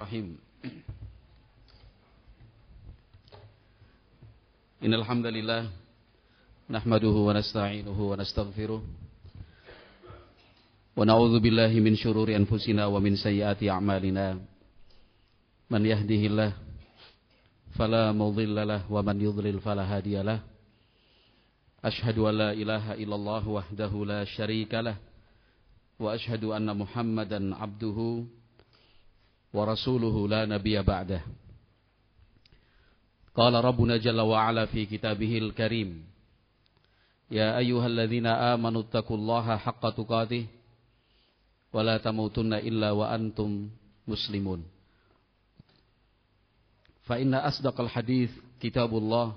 Bismillahirrahmanirrahim. Innal hamdalillah nahmaduhu wa nasta'inuhu wa nastaghfiruh wa na'udzu billahi min syururi anfusina wa min sayyiati a'malina. Man yahdihillah fala mudhillalah wa man yudlil fala hadiyalah. Ashhadu an la ilaha illallah wahdahu la syarikalah wa ashhadu anna Muhammadan abduhu wa rasuluhu la nabiyya ba'dah. Qala rabbuna jalla wa ala fi kitabihil karim, ya ayyuhalladzina amanu taqullaha haqqa tuqatih wa la tamutunna illa wa antum muslimun. Fa inna asdaqal hadits kitabullah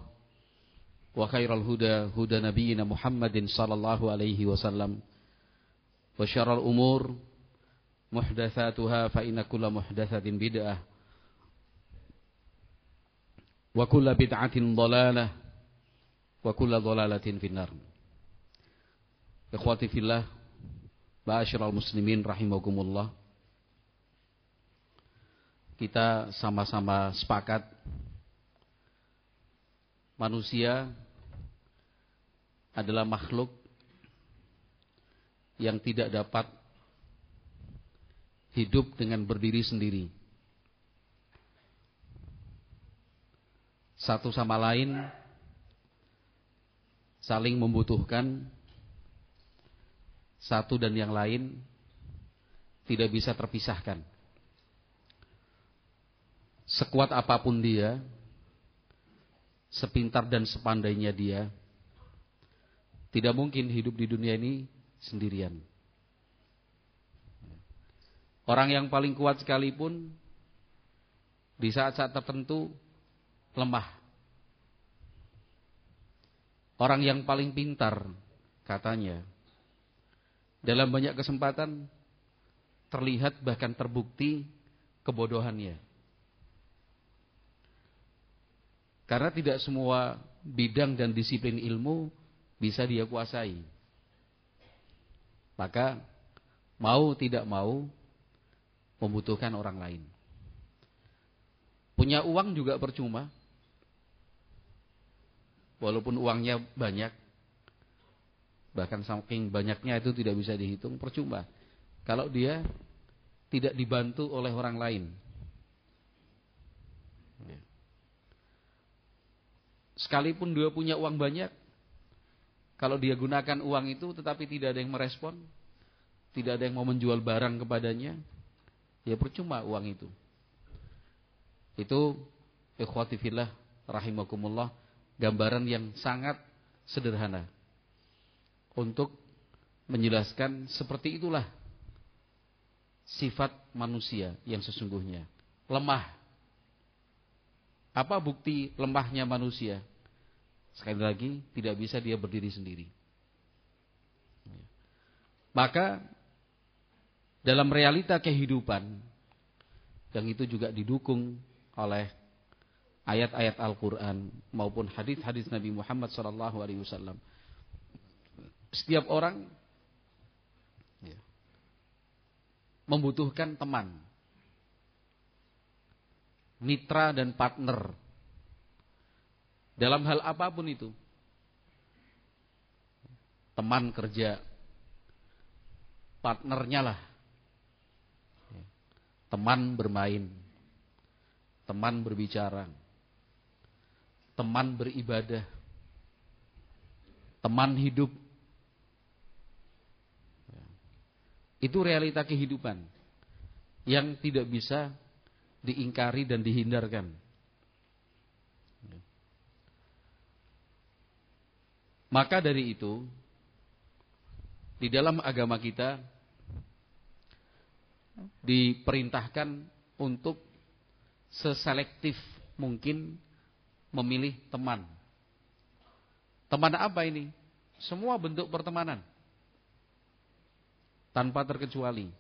wa khairal huda huda nabiyyina Muhammadin sallallahu alaihi wasallam wa syarrul umur muhdatsatuha fa inna kulla muhdatsatin bid'ah wa kulla bid'atin dhalalah wa kulla dhalalatin finnar. Ikhwati fillah, ma'asyiral muslimin rahimakumullah. Kita sama-sama sepakat manusia adalah makhluk yang tidak dapat hidup dengan berdiri sendiri. Satu sama lain saling membutuhkan, satu dan yang lain tidak bisa terpisahkan. Sekuat apapun dia, sepintar dan sepandainya dia, tidak mungkin hidup di dunia ini sendirian. Orang yang paling kuat sekalipun di saat-saat tertentu lemah. Orang yang paling pintar katanya dalam banyak kesempatan terlihat bahkan terbukti kebodohannya. Karena tidak semua bidang dan disiplin ilmu bisa dia kuasai. Maka mau tidak mau membutuhkan orang lain. Punya uang juga percuma. Walaupun uangnya banyak, bahkan saking banyaknya itu tidak bisa dihitung, percuma kalau dia tidak dibantu oleh orang lain. Sekalipun dia punya uang banyak, kalau dia gunakan uang itu tetapi tidak ada yang merespon, tidak ada yang mau menjual barang kepadanya, ya percuma uang itu. Itu ikhwati fillah rahimakumullah, gambaran yang sangat sederhana untuk menjelaskan seperti itulah sifat manusia yang sesungguhnya. Lemah. Apa bukti lemahnya manusia? Sekali lagi, tidak bisa dia berdiri sendiri. Maka dalam realita kehidupan yang itu juga didukung oleh ayat-ayat Al-Quran maupun hadis-hadis Nabi Muhammad SAW, setiap orang membutuhkan teman, mitra dan partner dalam hal apapun itu. Teman kerja, partnernya lah. Teman bermain, teman berbicara, teman beribadah, teman hidup. Itu realita kehidupan yang tidak bisa diingkari dan dihindarkan. Maka dari itu, di dalam agama kita diperintahkan untuk seselektif mungkin memilih teman. Teman apa ini? Semua bentuk pertemanan, tanpa terkecuali,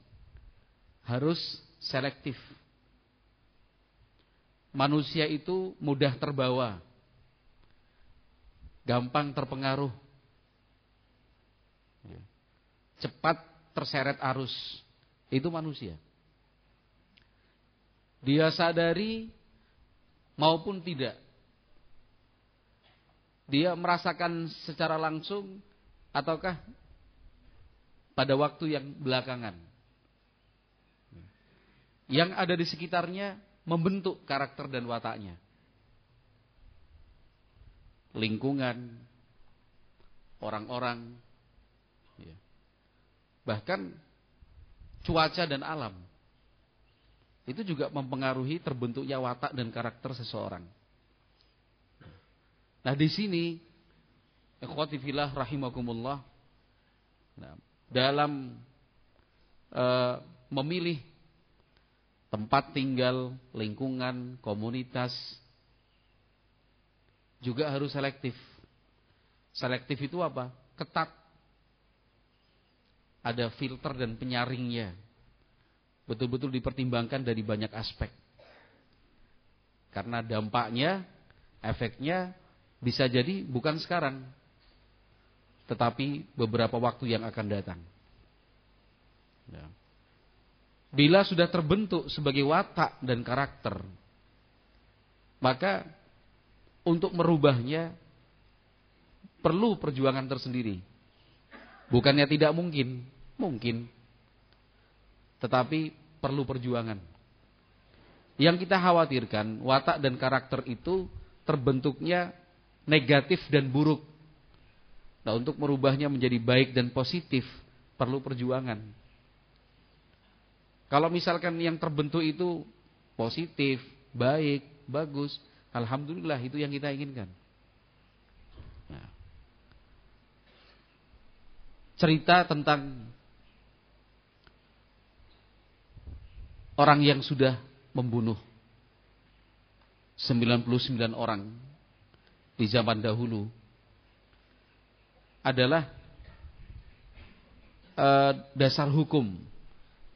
harus selektif. Manusia itu mudah terbawa, gampang terpengaruh, cepat terseret arus. Itu manusia. Dia sadari maupun tidak. Dia merasakan secara langsung ataukah pada waktu yang belakangan. Yang ada di sekitarnya membentuk karakter dan wataknya. Lingkungan, orang-orang, bahkan cuaca dan alam. Itu juga mempengaruhi terbentuknya watak dan karakter seseorang. Nah di sini, ikhwati fillah rahimakumullah, dalam memilih tempat tinggal, lingkungan, komunitas, juga harus selektif. Selektif itu apa? Ketat. Ada filter dan penyaringnya. Betul-betul dipertimbangkan dari banyak aspek. Karena dampaknya, efeknya bisa jadi bukan sekarang, tetapi beberapa waktu yang akan datang. Bila sudah terbentuk sebagai watak dan karakter, maka untuk merubahnya perlu perjuangan tersendiri. Bukannya tidak mungkin, mungkin. Tetapi perlu perjuangan. Yang kita khawatirkan, watak dan karakter itu terbentuknya negatif dan buruk. Nah, untuk merubahnya menjadi baik dan positif, perlu perjuangan. Kalau misalkan yang terbentuk itu positif, baik, bagus, alhamdulillah itu yang kita inginkan. Nah, cerita tentang orang yang sudah membunuh 99 orang di zaman dahulu adalah dasar hukum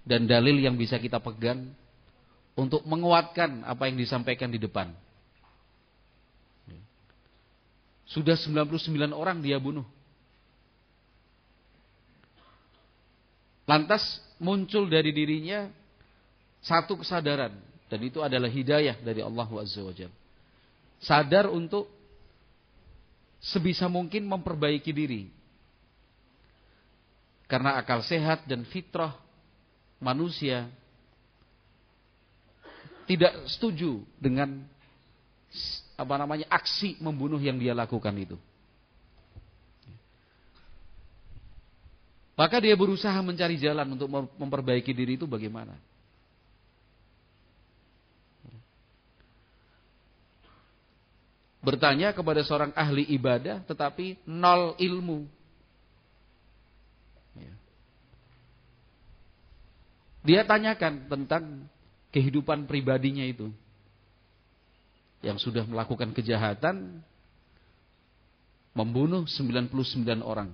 dan dalil yang bisa kita pegang untuk menguatkan apa yang disampaikan di depan. Sudah 99 orang dia bunuh. Lantas muncul dari dirinya satu kesadaran, dan itu adalah hidayah dari Allah Azza wa Jalla. Sadar untuk sebisa mungkin memperbaiki diri. Karena akal sehat dan fitrah manusia tidak setuju dengan aksi membunuh yang dia lakukan itu. Maka dia berusaha mencari jalan untuk memperbaiki diri itu bagaimana. Bertanya kepada seorang ahli ibadah tetapi nol ilmu. Dia tanyakan tentang kehidupan pribadinya itu. Yang sudah melakukan kejahatan, membunuh 99 orang.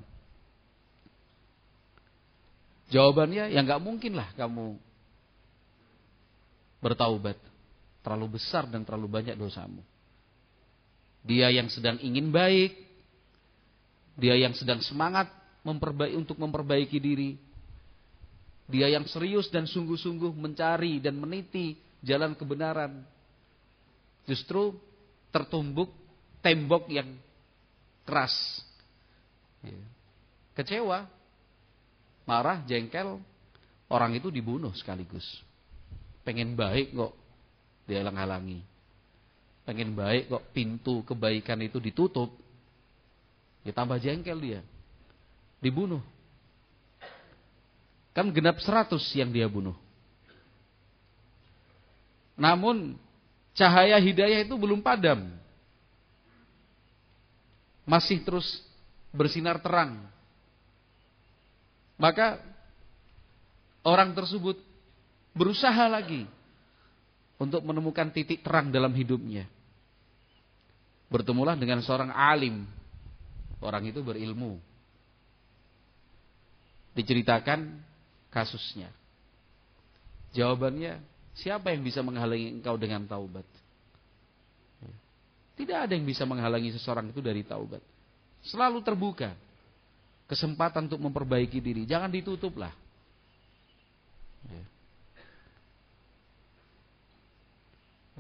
Jawabannya, ya gak mungkin lah kamu bertaubat. Terlalu besar dan terlalu banyak dosamu. Dia yang sedang ingin baik, dia yang sedang semangat untuk memperbaiki diri, dia yang serius dan sungguh-sungguh mencari dan meniti jalan kebenaran, justru tertumbuk tembok yang keras. Kecewa, marah, jengkel, orang itu dibunuh sekaligus. Pengen baik kok dihalang-halangi. Pengen baik kok pintu kebaikan itu ditutup. Ditambah jengkel dia. Dibunuh. Kan genap 100 yang dia bunuh. Namun cahaya hidayah itu belum padam. Masih terus bersinar terang. Maka orang tersebut berusaha lagi untuk menemukan titik terang dalam hidupnya. Bertemulah dengan seorang alim. Orang itu berilmu. Diceritakan kasusnya. Jawabannya, siapa yang bisa menghalangi engkau dengan taubat? Tidak ada yang bisa menghalangi seseorang itu dari taubat. Selalu terbuka kesempatan untuk memperbaiki diri. Jangan ditutuplah.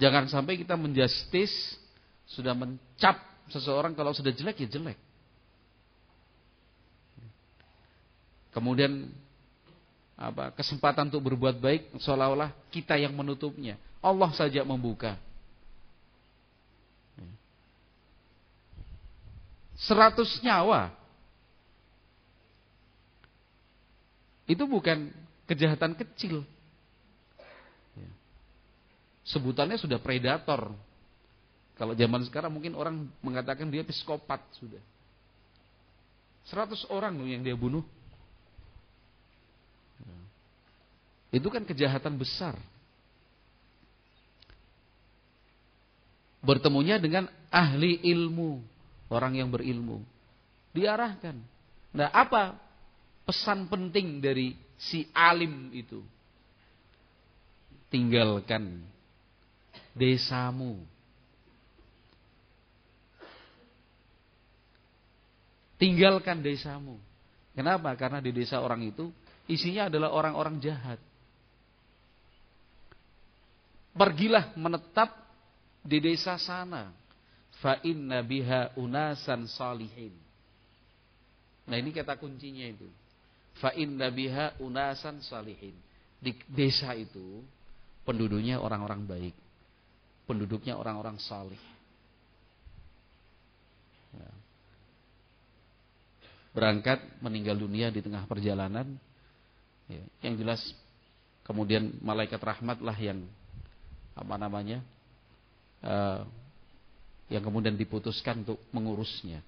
Jangan sampai kita menjustis, sudah mencap seseorang kalau sudah jelek ya jelek. Kemudian kesempatan untuk berbuat baik seolah-olah kita yang menutupnya. Allah saja membuka. 100 nyawa. Itu bukan kejahatan kecil. Sebutannya sudah predator. Kalau zaman sekarang mungkin orang mengatakan dia psikopat sudah. 100 orang loh yang dia bunuh. Itu kan kejahatan besar. Bertemunya dengan ahli ilmu, orang yang berilmu, diarahkan. Nah, apa pesan penting dari si alim itu? Tinggalkan desamu. Tinggalkan desamu. Kenapa? Karena di desa orang itu isinya adalah orang-orang jahat. Pergilah menetap di desa sana. Fa inna biha unasan salihin. Nah, ini kata kuncinya itu. Fa inna biha unasan salihin. Di desa itu penduduknya orang-orang baik. Penduduknya orang-orang salih. Ya. Berangkat meninggal dunia di tengah perjalanan. Ya, yang jelas kemudian malaikat rahmatlah yang yang kemudian diputuskan untuk mengurusnya.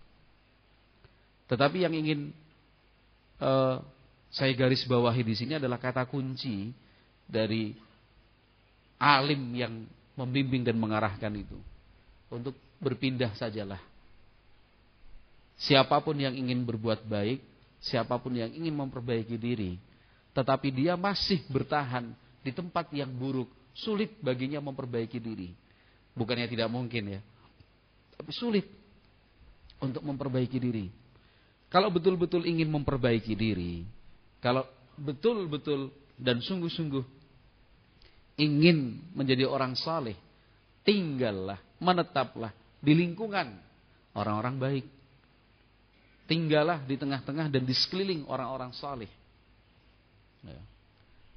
Tetapi yang ingin saya garis bawahi di sini adalah kata kunci dari alim yang membimbing dan mengarahkan itu. Untuk berpindah sajalah. Siapapun yang ingin berbuat baik, siapapun yang ingin memperbaiki diri, tetapi dia masih bertahan di tempat yang buruk, sulit baginya memperbaiki diri. Bukannya tidak mungkin ya, tapi sulit untuk memperbaiki diri. Kalau betul-betul ingin memperbaiki diri, kalau betul-betul dan sungguh-sungguh ingin menjadi orang saleh, tinggallah, menetaplah di lingkungan orang-orang baik. Tinggallah di tengah-tengah dan di sekeliling orang-orang saleh.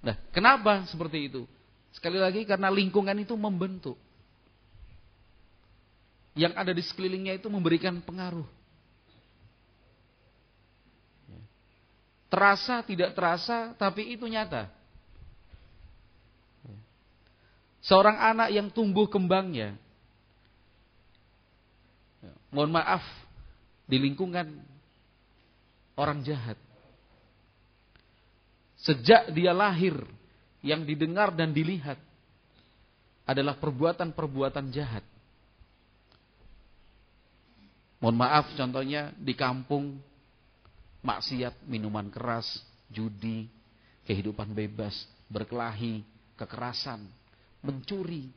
Nah, kenapa seperti itu? Sekali lagi karena lingkungan itu membentuk. Yang ada di sekelilingnya itu memberikan pengaruh. Terasa, tidak terasa, tapi itu nyata. Seorang anak yang tumbuh kembangnya, mohon maaf, di lingkungan orang jahat. Sejak dia lahir, yang didengar dan dilihat adalah perbuatan-perbuatan jahat. Mohon maaf, contohnya di kampung, maksiat, minuman keras, judi, kehidupan bebas, berkelahi, kekerasan, mencuri.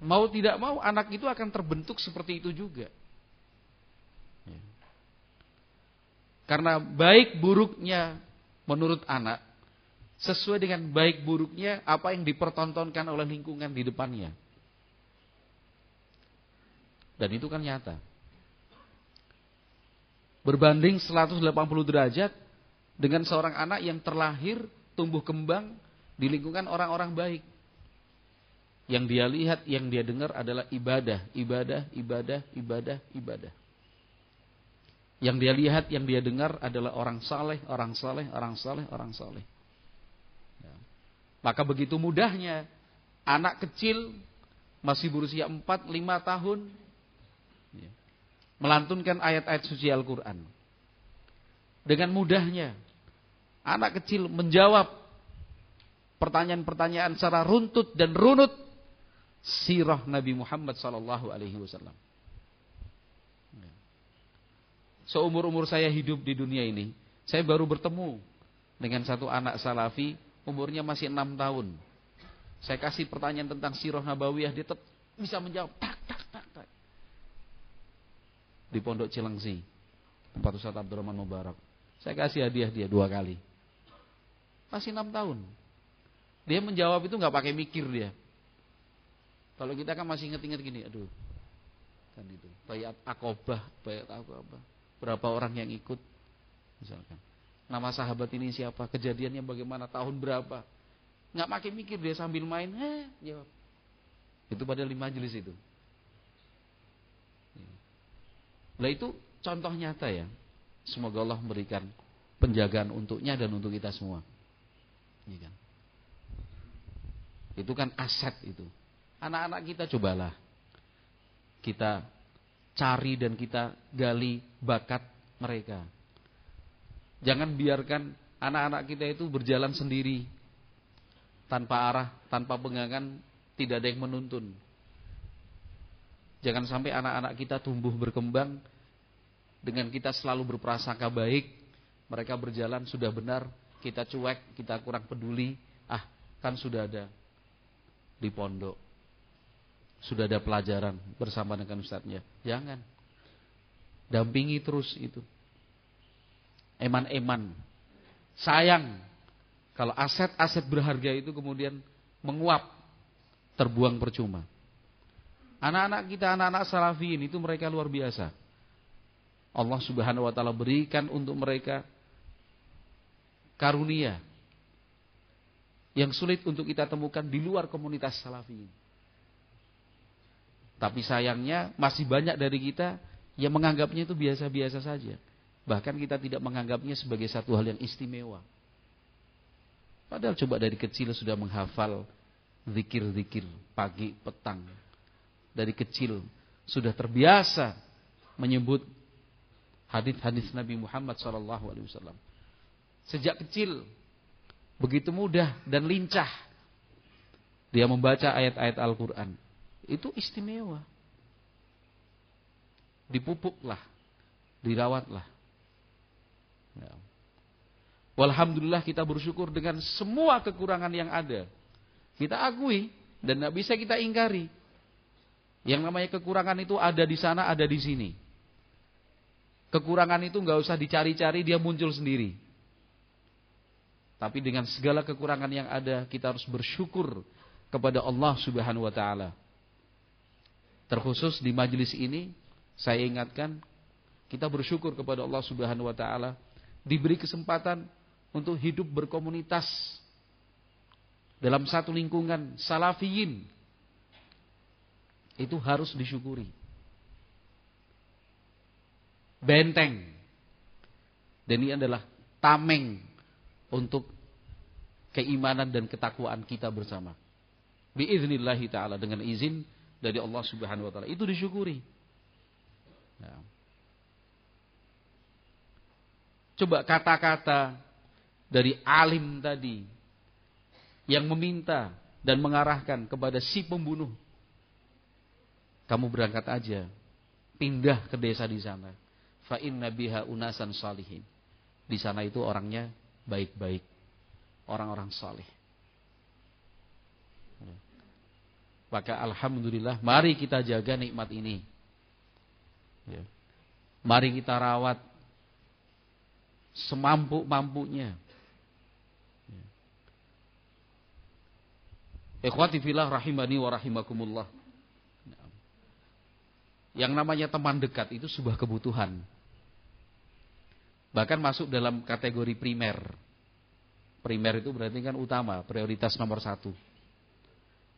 Mau tidak mau anak itu akan terbentuk seperti itu juga. Karena baik buruknya menurut anak sesuai dengan baik buruknya apa yang dipertontonkan oleh lingkungan di depannya. Dan itu kan nyata. Berbanding 180 derajat dengan seorang anak yang terlahir, tumbuh kembang di lingkungan orang-orang baik. Yang dia lihat, yang dia dengar adalah ibadah, ibadah, ibadah, ibadah, ibadah. Yang dia lihat, yang dia dengar adalah orang saleh, orang saleh, orang saleh, orang saleh. Ya. Maka begitu mudahnya anak kecil masih berusia 4-5 tahun ya, melantunkan ayat-ayat suci Al-Quran. Dengan mudahnya anak kecil menjawab pertanyaan-pertanyaan secara runtut dan runut sirah Nabi Muhammad SAW. Seumur-umur saya hidup di dunia ini, saya baru bertemu dengan satu anak salafi, umurnya masih 6 tahun. Saya kasih pertanyaan tentang sirah nabawiyah, dia tetap bisa menjawab tak. Di Pondok Cilengsi, tempat Ustaz Abdurrahman Mubarak. Saya kasih hadiah dia 2 kali. Masih 6 tahun. Dia menjawab itu nggak pakai mikir dia. Kalau kita kan masih inget-inget gini, aduh, kan itu. Bayat Aqobah, bayat apa? Berapa orang yang ikut, misalkan. Nama sahabat ini siapa? Kejadiannya bagaimana? Tahun berapa? Nggak pakai mikir dia sambil main, jawab. Itu padahal di majelis itu. Nah itu contoh nyata ya. Semoga Allah memberikan penjagaan untuknya dan untuk kita semua. Iya kan? Itu kan aset itu. Anak-anak kita cobalah kita cari dan kita gali bakat mereka. Jangan biarkan anak-anak kita itu berjalan sendiri tanpa arah, tanpa pegangan, tidak ada yang menuntun. Jangan sampai anak-anak kita tumbuh berkembang dengan kita selalu berprasangka baik, mereka berjalan sudah benar, kita cuek, kita kurang peduli. Kan sudah ada di pondok, sudah ada pelajaran bersama dengan ustadznya. Jangan, dampingi terus itu. Eman-eman. Sayang kalau aset-aset berharga itu kemudian menguap, terbuang percuma. Anak-anak kita, anak-anak salafiyin itu mereka luar biasa. Allah Subhanahu wa taala berikan untuk mereka karunia yang sulit untuk kita temukan di luar komunitas salafiyin. Tapi sayangnya masih banyak dari kita yang menganggapnya itu biasa-biasa saja. Bahkan kita tidak menganggapnya sebagai satu hal yang istimewa. Padahal coba dari kecil sudah menghafal zikir-zikir pagi, petang. Dari kecil sudah terbiasa menyebut hadis-hadis Nabi Muhammad SAW. Sejak kecil begitu mudah dan lincah dia membaca ayat-ayat Al-Quran. Itu istimewa. Dipupuklah, dirawatlah. Ya. Walhamdulillah kita bersyukur dengan semua kekurangan yang ada. Kita akui dan tidak bisa kita ingkari. Yang namanya kekurangan itu ada di sana, ada di sini. Kekurangan itu nggak usah dicari-cari, dia muncul sendiri. Tapi dengan segala kekurangan yang ada, kita harus bersyukur kepada Allah Subhanahu wa taala. Terkhusus di majelis ini, saya ingatkan, kita bersyukur kepada Allah Subhanahu wa taala diberi kesempatan untuk hidup berkomunitas dalam satu lingkungan salafiyin. Itu harus disyukuri. Benteng. Dan ini adalah tameng untuk keimanan dan ketakwaan kita bersama. Biiznillahi ta'ala, dengan izin dari Allah Subhanahu wa taala. Itu disyukuri. Ya. Coba kata-kata dari alim tadi yang meminta dan mengarahkan kepada si pembunuh. Kamu berangkat aja, pindah ke desa di sana. Fa inna biha unasan salihin. Di sana itu orangnya baik-baik, orang-orang saleh. Maka alhamdulillah, mari kita jaga nikmat ini. Ya. Mari kita rawat semampu-mampunya. Ya. Ikhwati fillah rahimani wa rahimakumullah. Yang namanya teman dekat itu sebuah kebutuhan. Bahkan masuk dalam kategori primer. Primer itu berarti kan utama, prioritas nomor 1.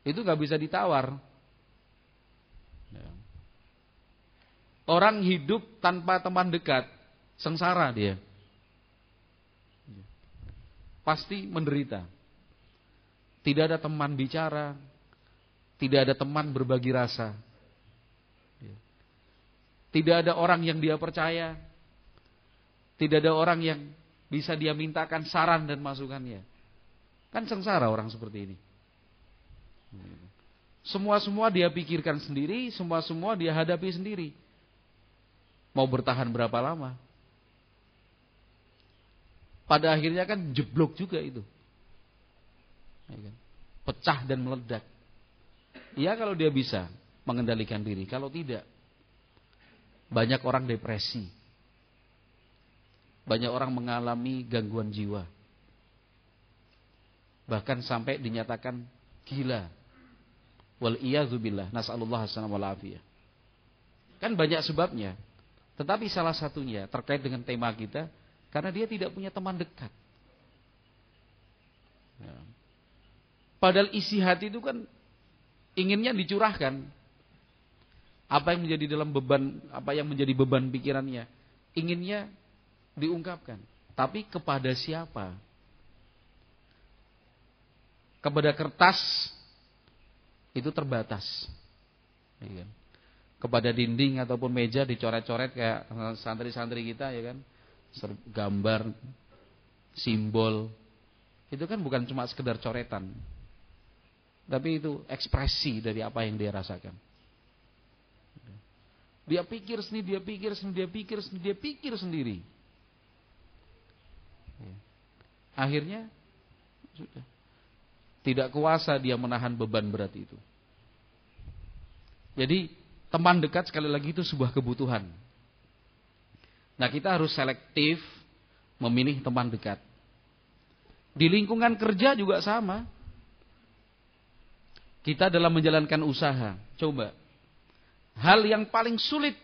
Itu gak bisa ditawar. Orang hidup tanpa teman dekat, sengsara dia. Pasti menderita. Tidak ada teman bicara, tidak ada teman berbagi rasa. Tidak ada orang yang dia percaya. Tidak ada orang yang bisa dia mintakan saran dan masukannya. Kan sengsara orang seperti ini. Semua-semua dia pikirkan sendiri, semua-semua dia hadapi sendiri. Mau bertahan berapa lama? Pada akhirnya kan jeblok juga itu. Pecah dan meledak. Ya kalau dia bisa mengendalikan diri. Kalau tidak, banyak orang depresi. Banyak orang mengalami gangguan jiwa. Bahkan sampai dinyatakan gila. Wal iyadzubillah, nas'alullah as-salamah wal afiyah. Kan banyak sebabnya. Tetapi salah satunya terkait dengan tema kita, karena dia tidak punya teman dekat. Ya. Padahal isi hati itu kan inginnya dicurahkan. Apa yang menjadi dalam beban, apa yang menjadi beban pikirannya, inginnya diungkapkan. Tapi kepada siapa? Kepada kertas itu terbatas. Kepada dinding ataupun meja dicoret-coret kayak santri-santri kita, ya kan, gambar, simbol, itu kan bukan cuma sekedar coretan, tapi itu ekspresi dari apa yang dia rasakan. Dia pikir sendiri, dia pikir sendiri. Akhirnya sudah tidak kuasa dia menahan beban berat itu. Jadi teman dekat sekali lagi itu sebuah kebutuhan. Nah, kita harus selektif memilih teman dekat. Di lingkungan kerja juga sama. Kita dalam menjalankan usaha, coba. Hal yang paling sulit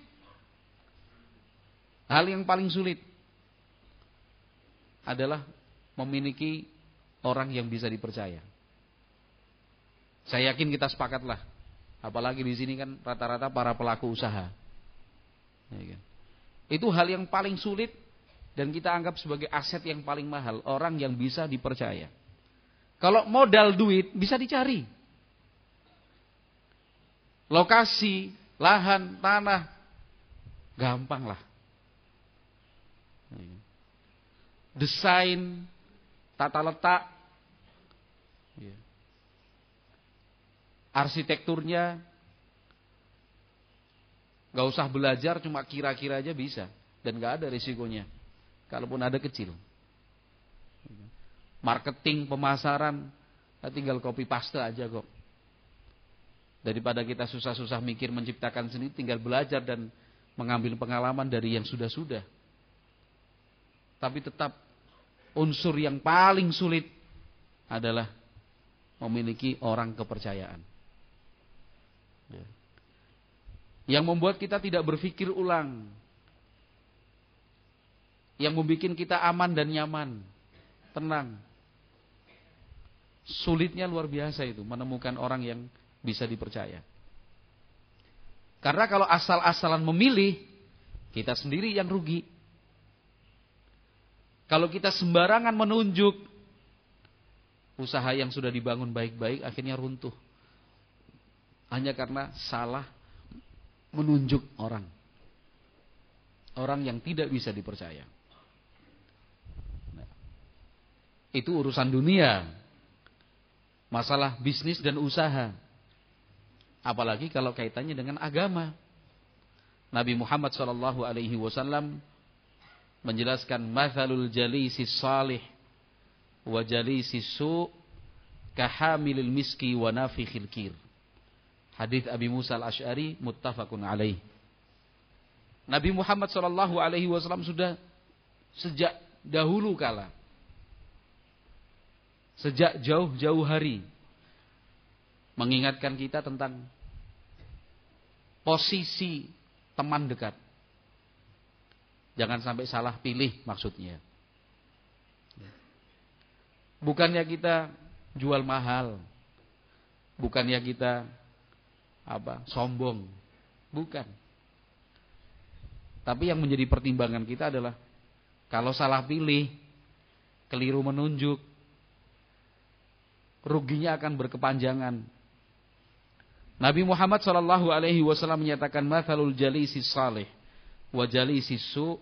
adalah memiliki orang yang bisa dipercaya. Saya yakin kita sepakatlah. Apalagi di sini kan rata-rata para pelaku usaha. Ya kan? Itu hal yang paling sulit dan kita anggap sebagai aset yang paling mahal. Orang yang bisa dipercaya. Kalau modal duit bisa dicari. Lokasi, lahan, tanah, gampang lah. Desain, tata letak, arsitekturnya, gak usah belajar, cuma kira-kira aja bisa. Dan gak ada risikonya. Kalaupun ada kecil. Marketing, pemasaran, tinggal copy paste aja kok. Daripada kita susah-susah mikir menciptakan sendiri, tinggal belajar dan mengambil pengalaman dari yang sudah-sudah. Tapi tetap unsur yang paling sulit adalah memiliki orang kepercayaan. Yang membuat kita tidak berpikir ulang. Yang membuat kita aman dan nyaman, tenang. Sulitnya luar biasa itu menemukan orang yang bisa dipercaya. Karena kalau asal-asalan memilih, kita sendiri yang rugi. Kalau kita sembarangan menunjuk, usaha yang sudah dibangun baik-baik akhirnya runtuh. Hanya karena salah menunjuk orang. Orang yang tidak bisa dipercaya. Nah, itu urusan dunia. Masalah bisnis dan usaha. Apalagi kalau kaitannya dengan agama. Nabi Muhammad SAW menjelaskan mathalul jalisi salih wa jalisi su' kahamilil miski wa nafikhil kir. Hadits Abi Musa al-Asy'ari muttafaqun alaih. Nabi Muhammad SAW sudah sejak dahulu kala, sejak jauh-jauh hari, mengingatkan kita tentang posisi teman dekat. Jangan sampai salah pilih maksudnya. Bukannya kita jual mahal, bukannya kita sombong, bukan. Tapi yang menjadi pertimbangan kita adalah kalau salah pilih, keliru menunjuk, ruginya akan berkepanjangan. Nabi Muhammad SAW menyatakan mathalul jalisi salih wa jalisi su'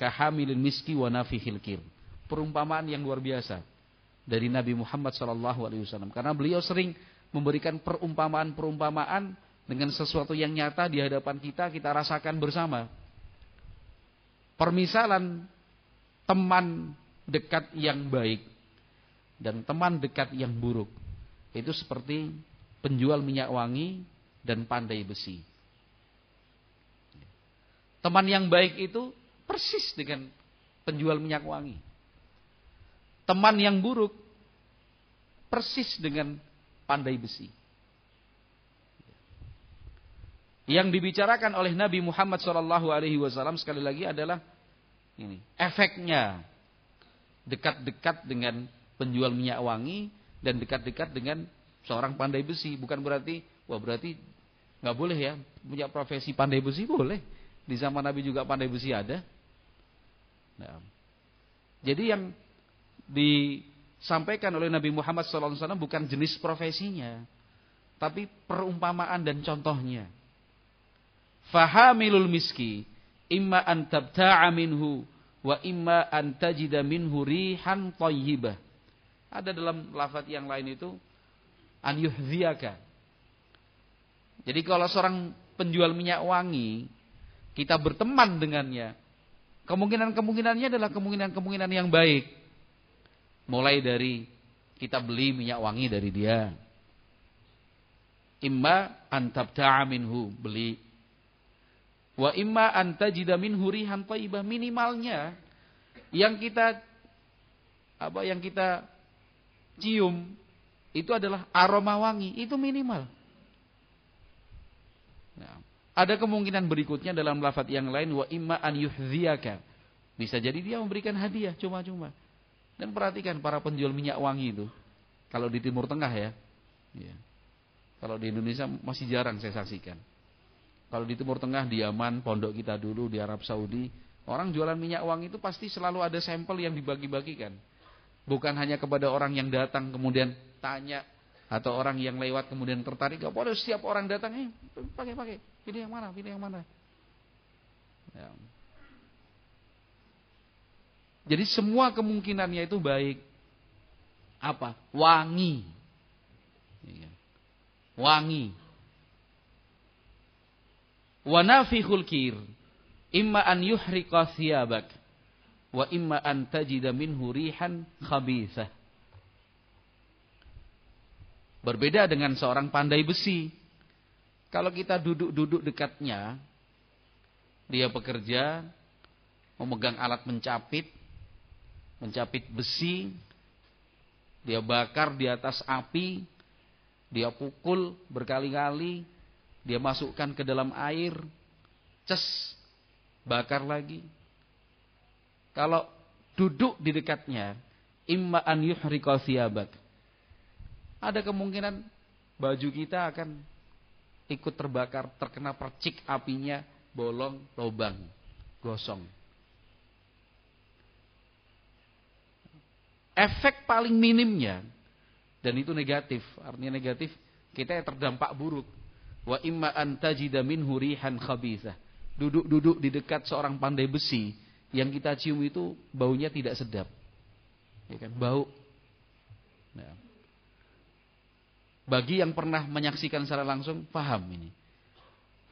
kahamilil miski wa nafikhil kir. Perumpamaan yang luar biasa dari Nabi Muhammad SAW, karena beliau sering memberikan perumpamaan-perumpamaan dengan sesuatu yang nyata di hadapan kita rasakan bersama. Permisalan teman dekat yang baik dan teman dekat yang buruk itu seperti penjual minyak wangi dan pandai besi. Teman yang baik itu persis dengan penjual minyak wangi. Teman yang buruk persis dengan pandai besi. Yang dibicarakan oleh Nabi Muhammad SAW sekali lagi adalah ini, efeknya dekat-dekat dengan penjual minyak wangi dan dekat-dekat dengan seorang pandai besi. Bukan berarti, berarti nggak boleh ya punya profesi pandai besi. Boleh, di zaman Nabi juga pandai besi ada. Nah, jadi yang disampaikan oleh Nabi Muhammad SAW bukan jenis profesinya, tapi perumpamaan dan contohnya. Fahamilul miski imma an tabta'a minhu wa imma an tajida minhu rihan thayyibah. Ada dalam lafaz yang lain itu an yuhdhiyaka. Jadi kalau seorang penjual minyak wangi, kita berteman dengannya, kemungkinannya adalah kemungkinan yang baik. Mulai dari kita beli minyak wangi dari dia. Imma an tabta'a minhu, beli. Wa imma an tajida minhu rihan thayyibah, minimalnya yang kita cium itu adalah aroma wangi, itu minimal. Nah, ada kemungkinan berikutnya dalam lafaz yang lain, wa imma an yuhdhiyaka. Bisa jadi dia memberikan hadiah cuma-cuma. Dan perhatikan para penjual minyak wangi itu, kalau di Timur Tengah ya. Kalau di Indonesia masih jarang saya saksikan. Kalau di Timur Tengah, di Yaman, pondok kita dulu, di Arab Saudi, orang jualan minyak wangi itu pasti selalu ada sampel yang dibagi-bagikan. Bukan hanya kepada orang yang datang kemudian tanya, atau orang yang lewat kemudian tertarik. Pada setiap orang datang, pakai, pilih yang mana. Ya. Jadi semua kemungkinannya itu baik. Apa? Wangi. Wangi. Wa nafikhul kir imma an yuhriqa thiyabak wa imma an tajida minhu rihan khabithah. Berbeda dengan seorang pandai besi. Kalau kita duduk dekatnya, dia bekerja memegang alat mencapit besi, dia bakar di atas api, dia pukul berkali-kali, dia masukkan ke dalam air, bakar lagi. Kalau duduk di dekatnya, imma an yuhriqa thiyabak, ada kemungkinan baju kita akan ikut terbakar, terkena percik apinya, bolong, lubang, gosong. Efek paling minimnya, dan itu negatif, artinya negatif, kita yang terdampak buruk. Wa imma an tajida minhu rihan khabithah. Duduk di dekat seorang pandai besi, yang kita cium itu baunya tidak sedap. Ya kan, bau. Nah. Bagi yang pernah menyaksikan secara langsung, paham ini.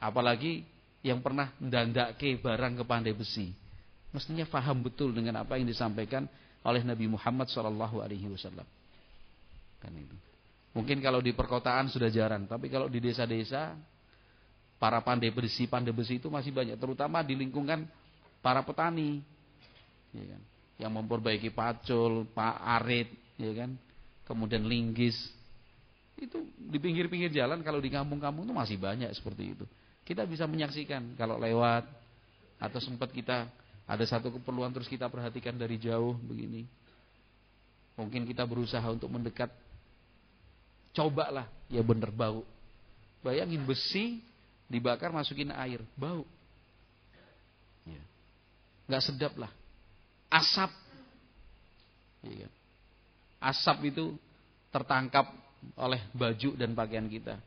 Apalagi yang pernah mendandake barang ke pandai besi, mestinya paham betul dengan apa yang disampaikan oleh Nabi Muhammad SAW. Kan itu. Mungkin kalau di perkotaan sudah jarang, tapi kalau di desa-desa, para pandai besi itu masih banyak, terutama di lingkungan para petani, ya kan? Yang memperbaiki pacul, arit, ya kan? Kemudian linggis. Itu di pinggir-pinggir jalan, kalau di kampung-kampung itu masih banyak seperti itu. Kita bisa menyaksikan kalau lewat, atau sempat kita ada satu keperluan terus kita perhatikan dari jauh begini. Mungkin kita berusaha untuk mendekat. Cobalah, ya bener bau. Bayangin besi dibakar masukin air, bau. Ya. Nggak sedap lah. Asap. Ya. Asap itu tertangkap oleh baju dan pakaian kita.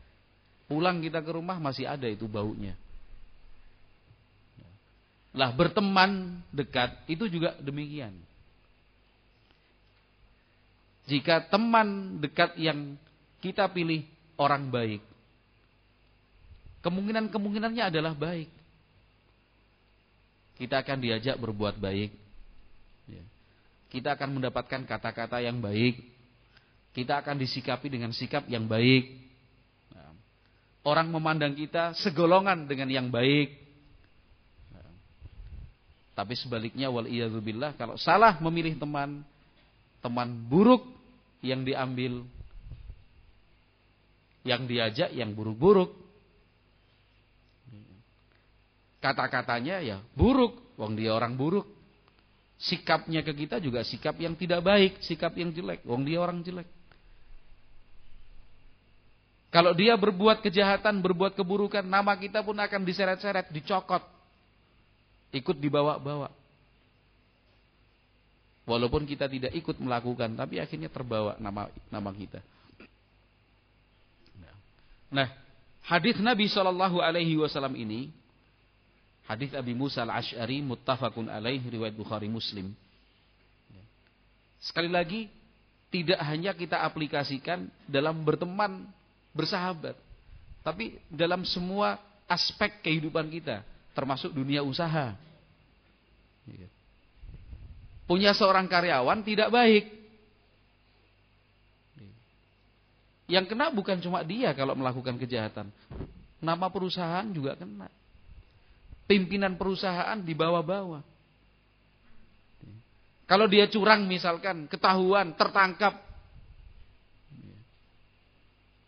Pulang kita ke rumah masih ada itu baunya. Lah berteman dekat itu juga demikian. Jika teman dekat yang kita pilih orang baik, kemungkinannya adalah baik. Kita akan diajak berbuat baik. Kita akan mendapatkan kata-kata yang baik. Kita akan disikapi dengan sikap yang baik. Orang memandang kita segolongan dengan yang baik. Tapi sebaliknya, wal'iyadzubillah, kalau salah memilih teman buruk yang diambil Yang diajak yang buruk-buruk. Kata-katanya ya buruk, wong dia orang buruk. Sikapnya ke kita juga sikap yang tidak baik, sikap yang jelek, wong dia orang jelek. Kalau dia berbuat kejahatan, berbuat keburukan, nama kita pun akan diseret-seret, dicokot. Ikut dibawa-bawa. Walaupun kita tidak ikut melakukan, tapi akhirnya terbawa nama kita. Nah, hadis Nabi SAW ini, hadis Abi Musa al-Asy'ari, muttafaqun alaih, riwayat Bukhari Muslim. Sekali lagi, tidak hanya kita aplikasikan dalam berteman, bersahabat, tapi dalam semua aspek kehidupan kita, termasuk dunia usaha. Punya seorang karyawan tidak baik. Yang kena bukan cuma dia kalau melakukan kejahatan. Nama perusahaan juga kena. Pimpinan perusahaan dibawa-bawa. Kalau dia curang misalkan, ketahuan, tertangkap.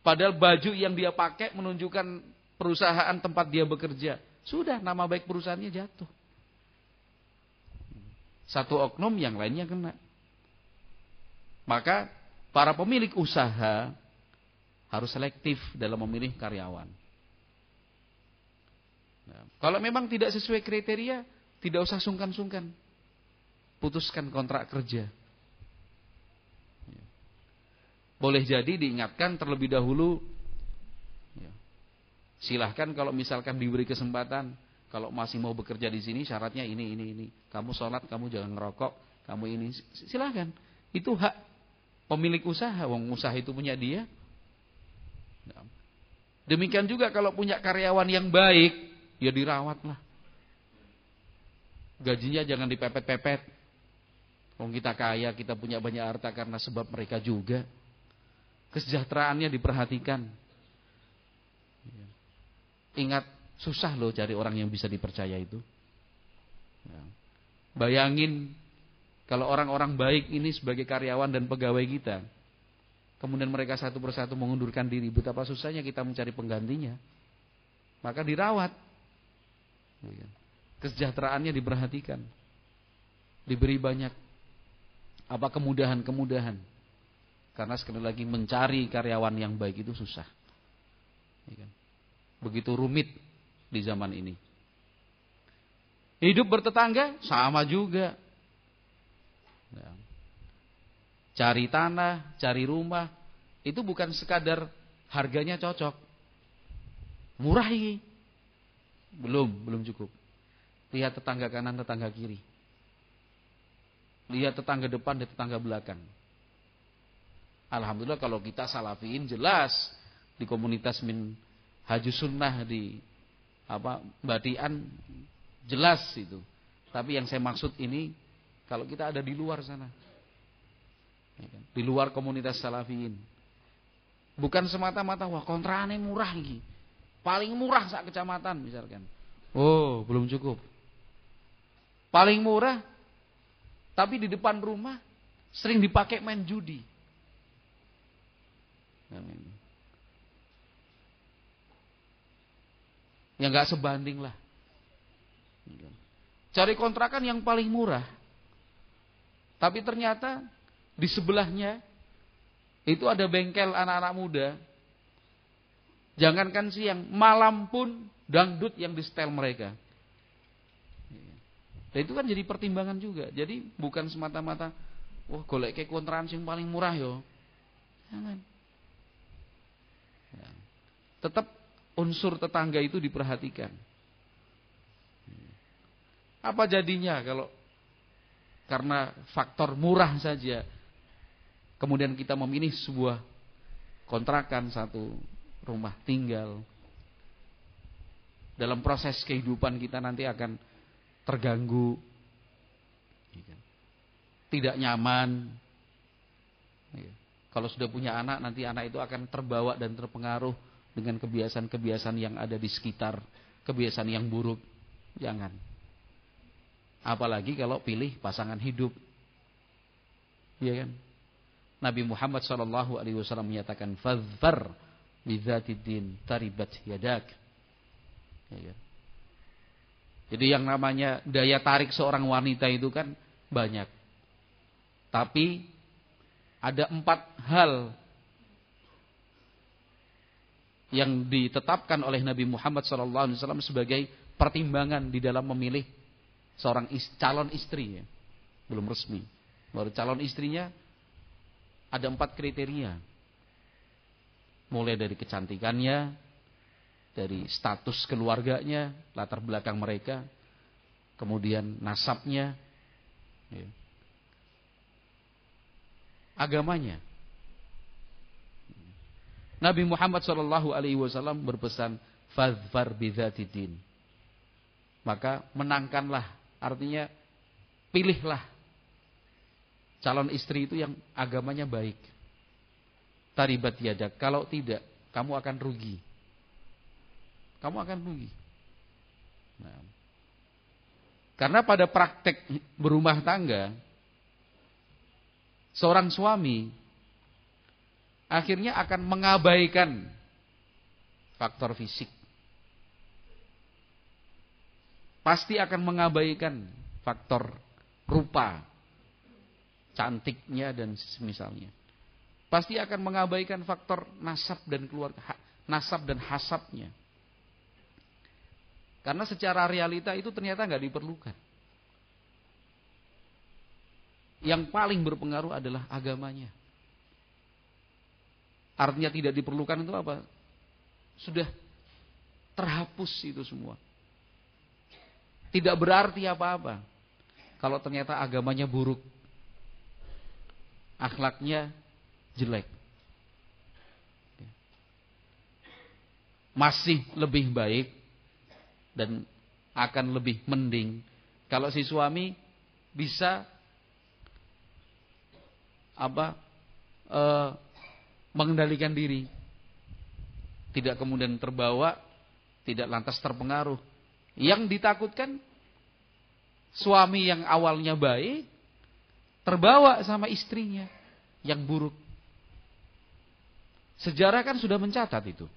Padahal baju yang dia pakai menunjukkan perusahaan tempat dia bekerja. Sudah, nama baik perusahaannya jatuh. Satu oknum, yang lainnya kena. Maka para pemilik usaha harus selektif dalam memilih karyawan. Nah, kalau memang tidak sesuai kriteria, tidak usah sungkan-sungkan. Putuskan kontrak kerja. Boleh jadi diingatkan terlebih dahulu. Silahkan kalau misalkan diberi kesempatan. Kalau masih mau bekerja di sini syaratnya ini. Kamu sholat, kamu jangan ngerokok, kamu ini. Silahkan. Itu hak pemilik usaha. Wong usaha itu punya dia. Demikian juga kalau punya karyawan yang baik, ya dirawatlah. Gajinya jangan dipepet-pepet. Wong kita kaya, kita punya banyak harta karena sebab mereka juga. Kesejahteraannya diperhatikan. Ingat, susah loh cari orang yang bisa dipercaya itu. Bayangin kalau orang-orang baik ini sebagai karyawan dan pegawai kita, kemudian mereka satu persatu mengundurkan diri, betapa susahnya kita mencari penggantinya. Maka dirawat. Kesejahteraannya diperhatikan. Diberi banyak kemudahan-kemudahan. Karena sekali lagi mencari karyawan yang baik itu susah. Begitu rumit di zaman ini. Hidup bertetangga sama juga. Cari tanah, cari rumah, itu bukan sekadar harganya cocok. Murah ini. Belum cukup. Lihat tetangga kanan, tetangga kiri. Lihat tetangga depan dan tetangga belakang. Alhamdulillah kalau kita salafiin jelas di komunitas Haju Sunnah di Batian jelas itu. Tapi yang saya maksud ini kalau kita ada di luar sana, di luar komunitas salafiin, bukan semata-mata wah kontraannya murah ini, paling murah sak kecamatan misalkan. Oh belum cukup. Paling murah, tapi di depan rumah sering dipakai main judi. Ya nggak sebanding lah. Cari kontrakan yang paling murah, tapi ternyata di sebelahnya itu ada bengkel anak-anak muda. Jangankan siang, malam pun dangdut yang di setel mereka. Dan itu kan jadi pertimbangan juga. Jadi bukan semata-mata wah golek ke kontrakan yang paling murah yo. Jangan. Tetap unsur tetangga itu diperhatikan. Apa jadinya kalau karena faktor murah saja kemudian kita memilih sebuah kontrakan, satu rumah tinggal, dalam proses kehidupan kita nanti akan terganggu, tidak nyaman. Kalau sudah punya anak, nanti anak itu akan terbawa dan terpengaruh dengan kebiasaan-kebiasaan yang ada di sekitar, kebiasaan yang buruk. Jangan. Apalagi kalau pilih pasangan hidup. Iya kan? Nabi Muhammad SAW menyatakan fadhar bidzatiddin taribat yadak. Ya kan? Jadi yang namanya daya tarik seorang wanita itu kan banyak. Tapi ada 4 hal yang ditetapkan oleh Nabi Muhammad SAW sebagai pertimbangan di dalam memilih seorang calon istri, ya. Belum resmi. Baru calon istrinya ada 4 kriteria. Mulai dari kecantikannya, dari status keluarganya, latar belakang mereka, kemudian nasabnya, ya. Agamanya. Nabi Muhammad SAW berpesan, fadhfar bidzatiddin. Maka menangkanlah, artinya pilihlah calon istri itu yang agamanya baik. Taribat yadak. Kalau tidak, kamu akan rugi. Kamu akan rugi. Nah, karena pada praktek berumah tangga, seorang suami akhirnya akan mengabaikan faktor fisik. Pasti akan mengabaikan faktor rupa, cantiknya dan semisalnya. Pasti akan mengabaikan faktor nasab dan keluarga, nasab dan hasabnya. Karena secara realita itu ternyata nggak diperlukan. Yang paling berpengaruh adalah agamanya. Artinya tidak diperlukan itu apa? Sudah terhapus itu semua. Tidak berarti apa-apa kalau ternyata agamanya buruk, akhlaknya jelek. Masih lebih baik dan akan lebih mending kalau si suami bisa mengendalikan diri, tidak kemudian terbawa, tidak lantas terpengaruh. Yang ditakutkan suami yang awalnya baik terbawa sama istrinya yang buruk. Sejarah kan sudah mencatat itu.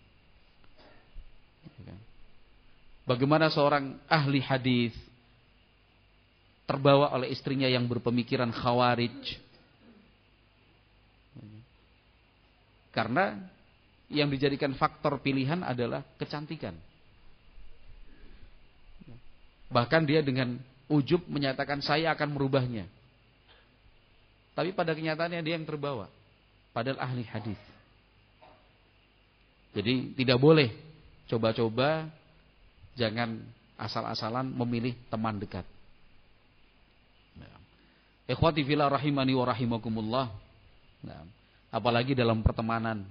Bagaimana seorang ahli hadis terbawa oleh istrinya yang berpemikiran khawarij. Karena yang dijadikan faktor pilihan adalah kecantikan. Bahkan dia dengan ujub menyatakan saya akan merubahnya. Tapi pada kenyataannya dia yang terbawa. Padahal ahli hadis. Jadi tidak boleh coba-coba, jangan asal-asalan memilih teman dekat. Ikhwati fillah rahimani wa rahimakumullah. Apalagi dalam pertemanan.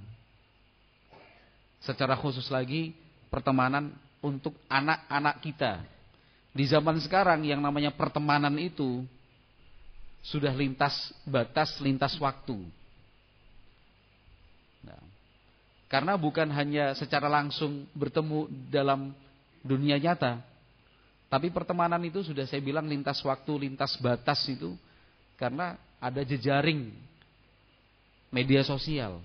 Secara khusus lagi pertemanan untuk anak-anak kita. Di zaman sekarang yang namanya pertemanan itu sudah lintas batas, lintas waktu. Karena bukan hanya secara langsung bertemu dalam dunia nyata, tapi pertemanan itu sudah saya bilang lintas waktu, lintas batas itu karena ada jejaring media sosial.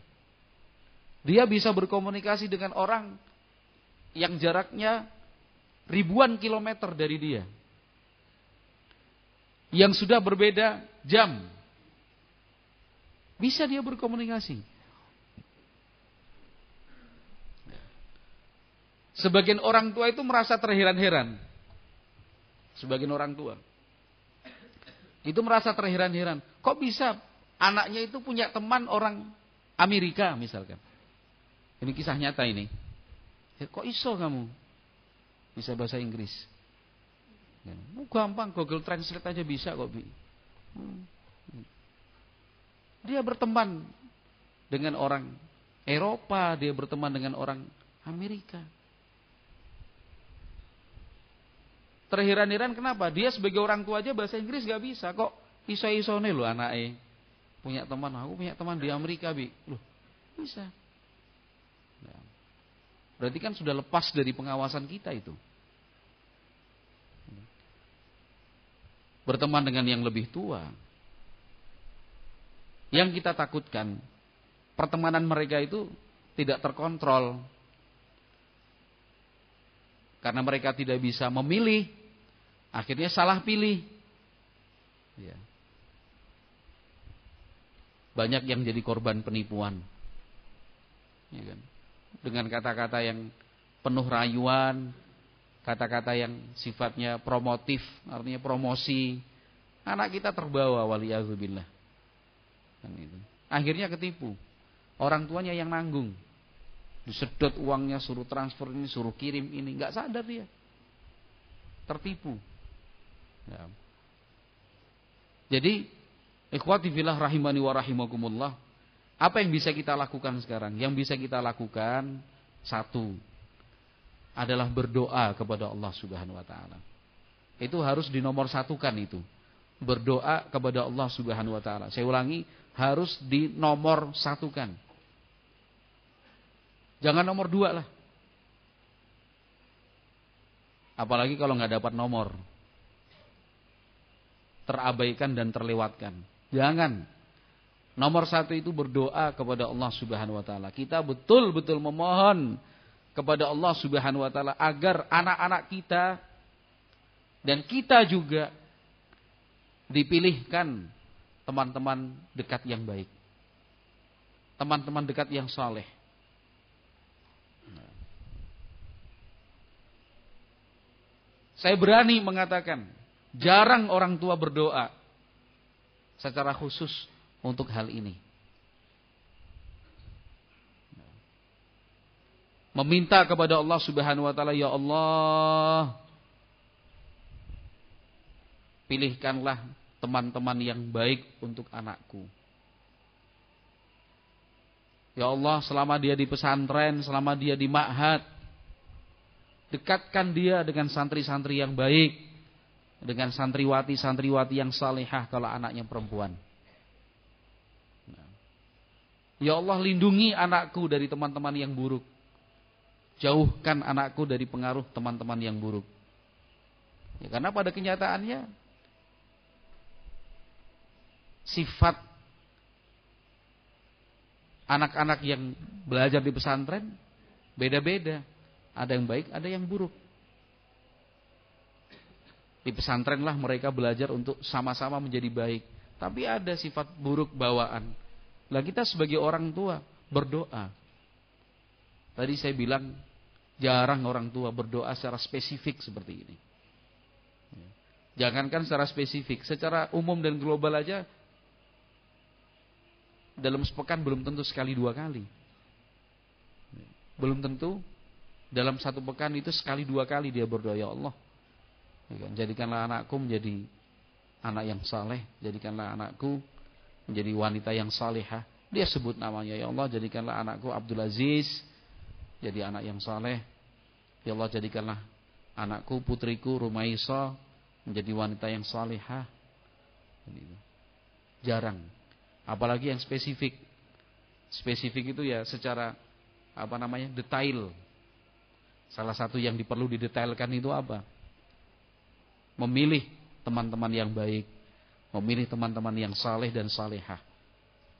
Dia bisa berkomunikasi dengan orang yang jaraknya ribuan kilometer dari dia, yang sudah berbeda jam. Bisa dia berkomunikasi. Sebagian orang tua itu merasa terheran-heran. Sebagian orang tua itu merasa terheran-heran. Kok bisa anaknya itu punya teman orang Amerika misalkan. Ini kisah nyata ini. Kok iso kamu bisa bahasa Inggris? Gampang, Google Translate aja bisa kok. Dia berteman dengan orang Eropa, dia berteman dengan orang Amerika. Terheran-heran kenapa? Dia sebagai orang tua aja bahasa Inggris gak bisa. Kok iso-isone loh anaknya punya teman. Aku punya teman di Amerika, Bi. Loh, bisa. Nah, berarti kan sudah lepas dari pengawasan kita itu. Berteman dengan yang lebih tua. Yang kita takutkan pertemanan mereka itu tidak terkontrol. Karena mereka tidak bisa memilih, akhirnya salah pilih. Ya. Banyak yang jadi korban penipuan. Ya kan? Dengan kata-kata yang penuh rayuan, kata-kata yang sifatnya promotif, artinya promosi. Anak kita terbawa, waliyadzubillah. Kan itu. Akhirnya ketipu. Orang tuanya yang nanggung. Disedot uangnya, suruh transfer ini, suruh kirim ini, nggak sadar dia, tertipu. Ya. Jadi, ikhwati fillah rahimani wa rahimakumullah, apa yang bisa kita lakukan sekarang? Yang bisa kita lakukan satu adalah berdoa kepada Allah Subhanahu wa taala. Itu harus dinomor satukan itu. Berdoa kepada Allah Subhanahu wa taala. Saya ulangi, harus dinomor satukan. Jangan nomor 2 lah. Apalagi kalau nggak dapat nomor. Terabaikan dan terlewatkan. Jangan. Nomor 1 itu berdoa kepada Allah Subhanahu wa taala. Kita betul-betul memohon kepada Allah Subhanahu wa taala agar anak-anak kita dan kita juga dipilihkan teman-teman dekat yang baik. Teman-teman dekat yang saleh. Saya berani mengatakan, jarang orang tua berdoa secara khusus untuk hal ini. Meminta kepada Allah Subhanahu wa taala, ya Allah, pilihkanlah teman-teman yang baik untuk anakku. Ya Allah, selama dia di pesantren, selama dia di ma'had, dekatkan dia dengan santri-santri yang baik, dengan santriwati-santriwati yang salihah kalau anaknya perempuan. Ya Allah, lindungi anakku dari teman-teman yang buruk. Jauhkan anakku dari pengaruh teman-teman yang buruk. Ya, karena pada kenyataannya sifat anak-anak yang belajar di pesantren beda-beda. Ada yang baik, ada yang buruk. Di pesantren lah mereka belajar untuk sama-sama menjadi baik. Tapi ada sifat buruk bawaan. Lah kita sebagai orang tua berdoa. Tadi saya bilang jarang orang tua berdoa secara spesifik seperti ini. Jangankan secara spesifik, secara umum dan global aja dalam sepekan belum tentu sekali 2 kali. Belum tentu dalam 1 pekan itu sekali 2 kali dia berdoa, ya Allah, jadikanlah anakku menjadi anak yang saleh, jadikanlah anakku menjadi wanita yang salihah. Dia sebut namanya, ya Allah, jadikanlah anakku Abdul Aziz jadi anak yang saleh. Ya Allah, jadikanlah anakku, putriku Rumaisa menjadi wanita yang salihah. Jarang. Apalagi yang spesifik. Spesifik itu ya secara detail. Salah satu yang perlu didetailkan itu apa? Memilih teman-teman yang baik, memilih teman-teman yang saleh dan salehah.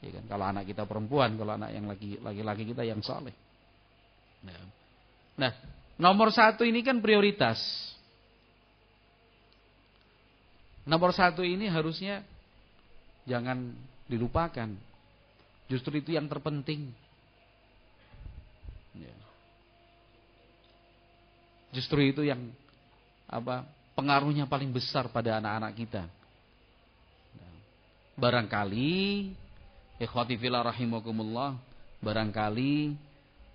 Ya kan? Kalau anak kita perempuan, kalau anak yang laki-laki kita yang saleh. Nah, nomor 1 ini kan prioritas. Nomor 1 ini harusnya jangan dilupakan. Justru itu yang terpenting. Ya. Justru itu yang pengaruhnya paling besar pada anak-anak kita. Barangkali ikhwati fillah rahimakumullah, barangkali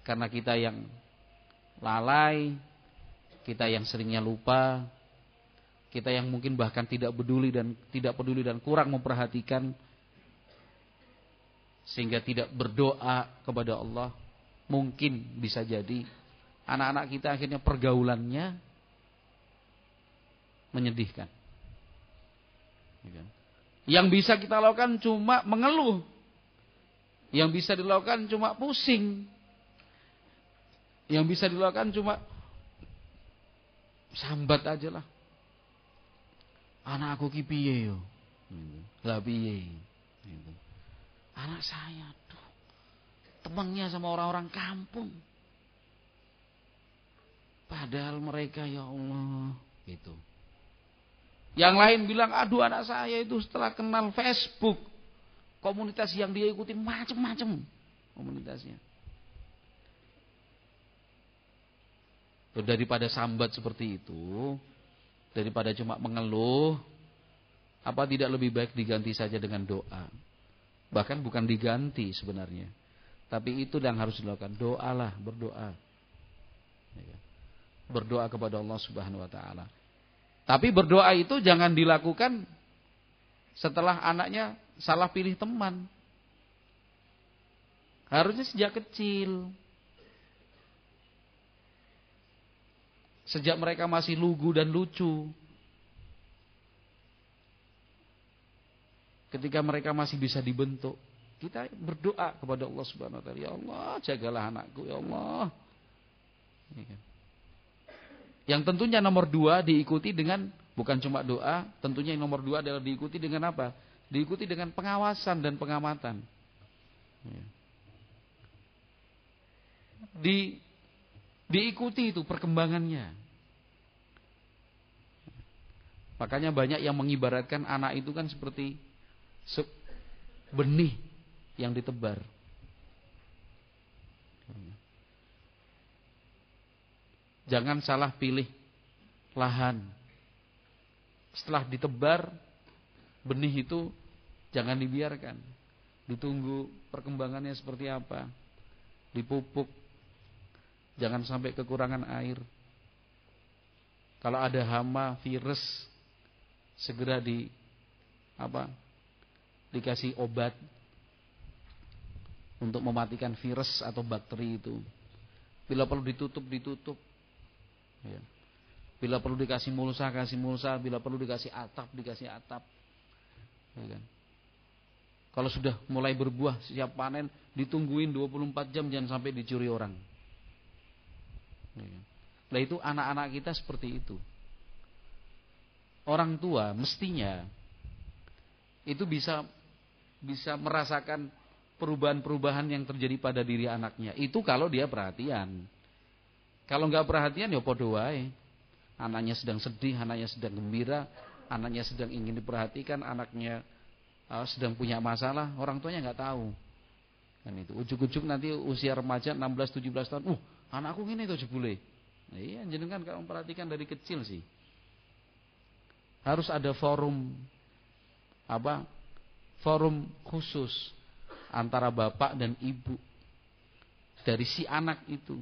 karena kita yang lalai, kita yang seringnya lupa, kita yang mungkin bahkan tidak peduli dan kurang memperhatikan, sehingga tidak berdoa kepada Allah. Mungkin bisa jadi anak-anak kita akhirnya pergaulannya menyedihkan. Yang bisa kita lakukan cuma mengeluh. Yang bisa dilakukan cuma pusing. Yang bisa dilakukan cuma sambat aja lah. Anak aku ki piye yo? Lah piye? Anak saya temannya sama orang-orang kampung. Padahal mereka ya Allah gitu. Yang lain bilang, aduh anak saya itu setelah kenal Facebook, komunitas yang dia ikuti macam-macam komunitasnya. Daripada sambat seperti itu, daripada cuma mengeluh, apa tidak lebih baik diganti saja dengan doa? Bahkan bukan diganti sebenarnya, tapi itu yang harus dilakukan. Doalah, berdoa. Berdoa kepada Allah Subhanahu wa taala. Tapi berdoa itu jangan dilakukan setelah anaknya salah pilih teman. Harusnya sejak kecil. Sejak mereka masih lugu dan lucu. Ketika mereka masih bisa dibentuk, kita berdoa kepada Allah Subhanahu wa taala, ya Allah, jagalah anakku ya Allah. Yang tentunya nomor 2 diikuti dengan bukan cuma doa, tentunya yang nomor 2 adalah diikuti dengan apa? Diikuti dengan pengawasan dan pengamatan. Diikuti itu perkembangannya. Makanya banyak yang mengibaratkan anak itu kan seperti benih yang ditebar. Jangan salah pilih lahan. Setelah ditebar benih itu jangan dibiarkan. Ditunggu perkembangannya seperti apa. Dipupuk. Jangan sampai kekurangan air. Kalau ada hama, virus, segera dikasih obat untuk mematikan virus atau bakteri itu. Bila perlu ditutup. Ya. Bila perlu dikasih mulsa, kasih mulsa. Bila perlu dikasih atap, dikasih atap. Ya kan? Kalau sudah mulai berbuah, siap panen, ditungguin 24 jam, jangan sampai dicuri orang. Nah itu anak-anak kita seperti itu. Orang tua mestinya itu bisa merasakan perubahan-perubahan yang terjadi pada diri anaknya. Itu kalau dia perhatian. Kalau nggak perhatian ya podo wae. Anaknya sedang sedih, anaknya sedang gembira, anaknya sedang ingin diperhatikan, anaknya sedang punya masalah, orang tuanya nggak tahu. Kan itu. Ujuk-ujuk nanti usia remaja 16-17 tahun, anakku gini tuh jebule. Nah, iya, jenengan kalau memperhatikan dari kecil sih. Harus ada forum khusus antara bapak dan ibu dari si anak itu.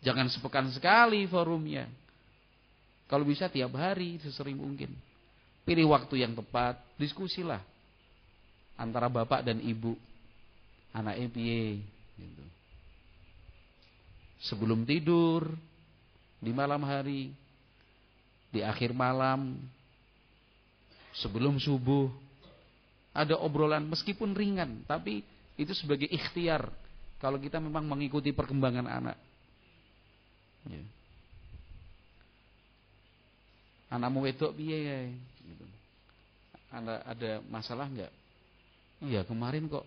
Jangan sepekan sekali forumnya. Kalau bisa tiap hari sesering mungkin. Pilih waktu yang tepat, diskusilah antara bapak dan ibu. Anaknya piye gitu. Sebelum tidur, di malam hari, di akhir malam, sebelum subuh, ada obrolan meskipun ringan, tapi itu sebagai ikhtiar kalau kita memang mengikuti perkembangan anak. Ya. Anakmu wedok piye ya? Gitu. Ada masalah enggak? Iya, kemarin kok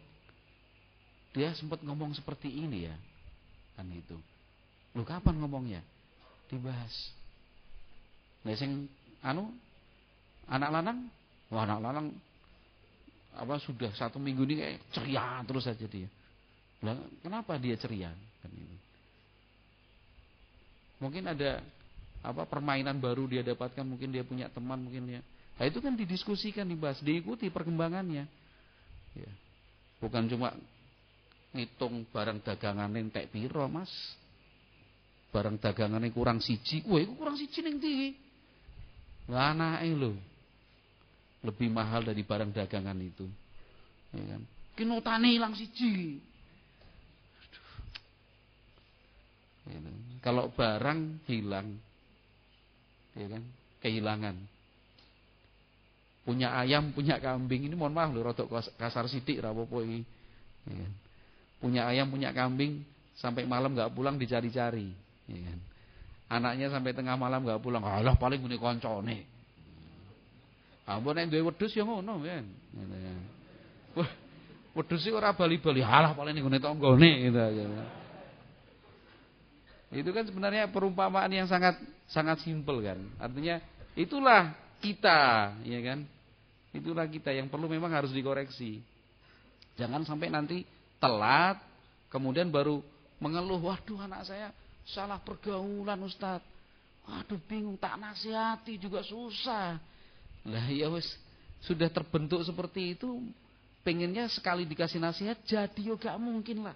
dia sempat ngomong seperti ini ya. Kan itu. Lu kapan ngomongnya? Dibahas. Nah sing anak lanang? Wah, anak lanang sudah 1 minggu ini kayak ceria terus saja dia. Lah, kenapa dia ceria? Kan itu. Mungkin ada permainan baru dia dapatkan, mungkin dia punya teman, mungkin dia. Nah, itu kan didiskusikan, dibahas, diikuti perkembangannya. Ya. Bukan cuma ngitung barang dagangan entek piro, Mas. Barang dagangannya kurang siji. Wah, itu kurang siji ning ndi? Lah anake lho. Lebih mahal dari barang dagangan itu. Ya kan? Ki notane ilang siji. Gitu. Kalau barang hilang, ya kan, kehilangan. Punya ayam, punya kambing, ini mohon maaf loh, rodok kasar sidik, rapopo ini. Ya kan. Punya ayam, punya kambing, sampai malam nggak pulang dicari-cari. Ya kan. Anaknya sampai tengah malam nggak pulang, alah paling muni koncone. Ampun nek duwe wedhus ya ngono kan. Wedhus ora bali-bali, halah paling nggone tanggane gitu aja. Itu kan sebenarnya perumpamaan yang sangat sangat simpel kan. Artinya itulah kita, ya kan? Itulah kita yang perlu memang harus dikoreksi. Jangan sampai nanti telat kemudian baru mengeluh, waduh anak saya salah pergaulan Ustaz. Waduh bingung, tak nasihati juga susah. Lah ya wis, sudah terbentuk seperti itu, pengennya sekali dikasih nasihat jadi yo gak mungkin lah.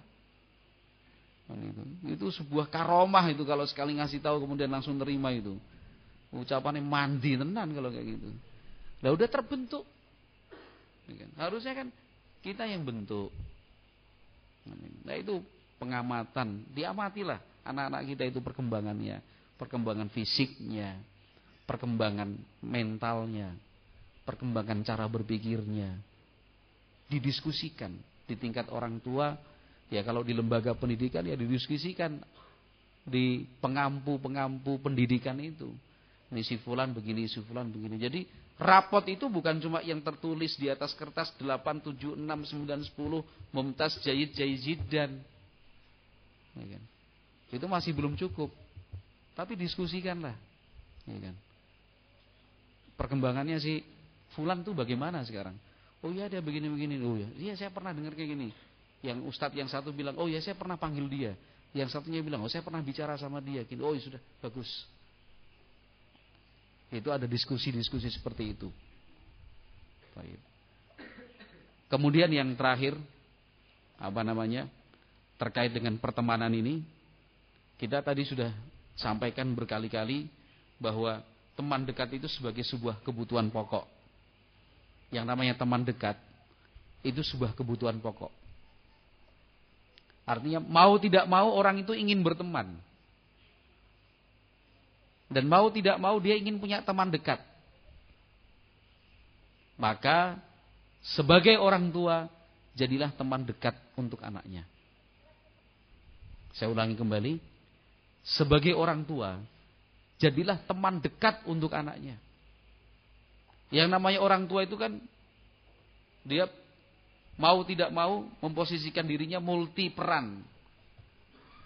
Itu sebuah karomah itu kalau sekali ngasih tahu kemudian langsung terima itu. Ucapannya mandi tenan kalau kayak gitu. Lah udah terbentuk. Harusnya kan kita yang bentuk. Nah itu pengamatan, diamatilah anak-anak kita itu perkembangannya, perkembangan fisiknya, perkembangan mentalnya, perkembangan cara berpikirnya. Didiskusikan di tingkat orang tua, ya kalau di lembaga pendidikan ya didiskusikan di pengampu-pengampu pendidikan itu. Ini si fulan begini, si fulan begini. Jadi rapot itu bukan cuma yang tertulis di atas kertas 8, 7, 6, 9, 10 mumtaz, jayyid, jayyidan. Ya kan? Itu masih belum cukup. Tapi diskusikanlah. Ya kan? Perkembangannya si fulan tuh bagaimana sekarang? Oh iya dia begini-begini. Oh iya saya pernah dengar kayak gini. Yang ustadz yang satu bilang, oh iya saya pernah panggil dia. Yang satunya bilang, oh saya pernah bicara sama dia. Gini, oh iya sudah bagus. Itu ada diskusi-diskusi seperti itu. Baik. Kemudian yang terakhir, terkait dengan pertemanan ini, kita tadi sudah sampaikan berkali-kali bahwa teman dekat itu sebagai sebuah kebutuhan pokok. Yang namanya teman dekat itu sebuah kebutuhan pokok. Artinya mau tidak mau orang itu ingin berteman. Dan mau tidak mau dia ingin punya teman dekat. Maka sebagai orang tua, jadilah teman dekat untuk anaknya. Saya ulangi kembali. Sebagai orang tua, jadilah teman dekat untuk anaknya. Yang namanya orang tua itu kan, dia mau tidak mau memposisikan dirinya multi peran.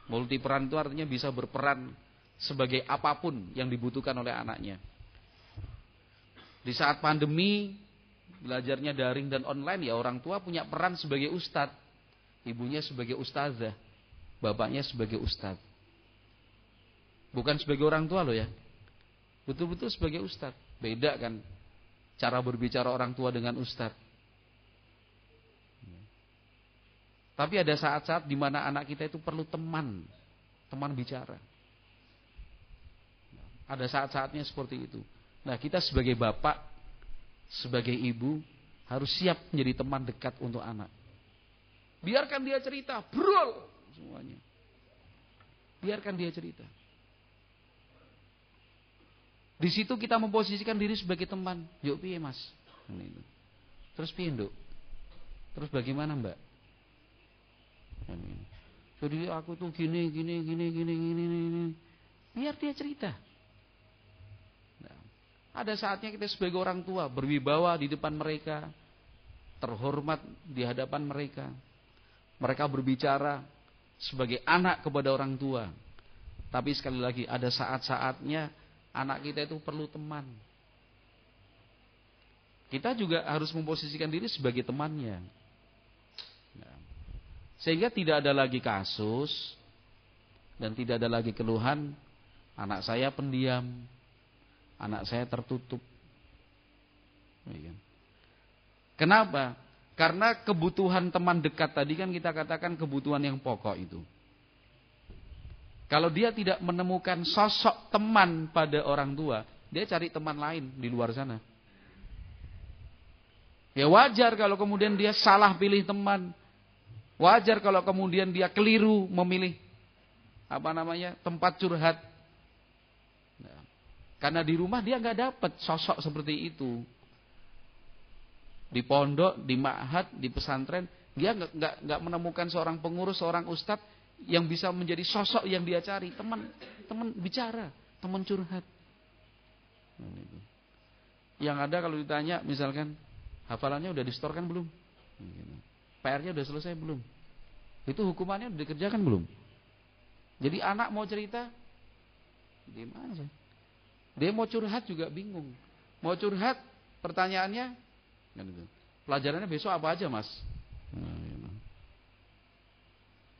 Multi peran itu artinya bisa berperan sebagai apapun yang dibutuhkan oleh anaknya. Di saat pandemi, belajarnya daring dan online, ya orang tua punya peran sebagai ustadz. Ibunya sebagai ustazah, bapaknya sebagai ustadz. Bukan sebagai orang tua loh ya. Betul-betul sebagai ustadz. Beda kan cara berbicara orang tua dengan ustadz. Tapi ada saat-saat di mana anak kita itu perlu teman bicara. Ada saat-saatnya seperti itu. Nah, kita sebagai bapak, sebagai ibu, harus siap menjadi teman dekat untuk anak. Biarkan dia cerita, brol semuanya. Biarkan dia cerita. Di situ kita memposisikan diri sebagai teman. Yuk piye mas? Terus piye nduk? Terus bagaimana mbak? Jadi aku tuh gini. Biar dia cerita. Ada saatnya kita sebagai orang tua berwibawa di depan mereka, terhormat di hadapan mereka. Mereka berbicara sebagai anak kepada orang tua. Tapi sekali lagi ada saat-saatnya anak kita itu perlu teman. Kita juga harus memposisikan diri sebagai temannya. Sehingga tidak ada lagi kasus dan tidak ada lagi keluhan, anak saya pendiam, anak saya tertutup. Kenapa? Karena kebutuhan teman dekat tadi kan kita katakan kebutuhan yang pokok itu. Kalau dia tidak menemukan sosok teman pada orang tua, dia cari teman lain di luar sana. Ya wajar kalau kemudian dia salah pilih teman. Wajar kalau kemudian dia keliru memilih tempat curhat. Karena di rumah dia nggak dapat sosok seperti itu. Di pondok, di ma'had, di pesantren, dia nggak menemukan seorang pengurus, seorang ustadz yang bisa menjadi sosok yang dia cari, teman bicara, teman curhat. Yang ada kalau ditanya, misalkan hafalannya udah distorkan belum? PR-nya udah selesai belum? Itu hukumannya udah dikerjakan belum? Jadi anak mau cerita, gimana sih? Dia mau curhat juga bingung. Mau curhat, pertanyaannya, pelajarannya besok apa aja mas?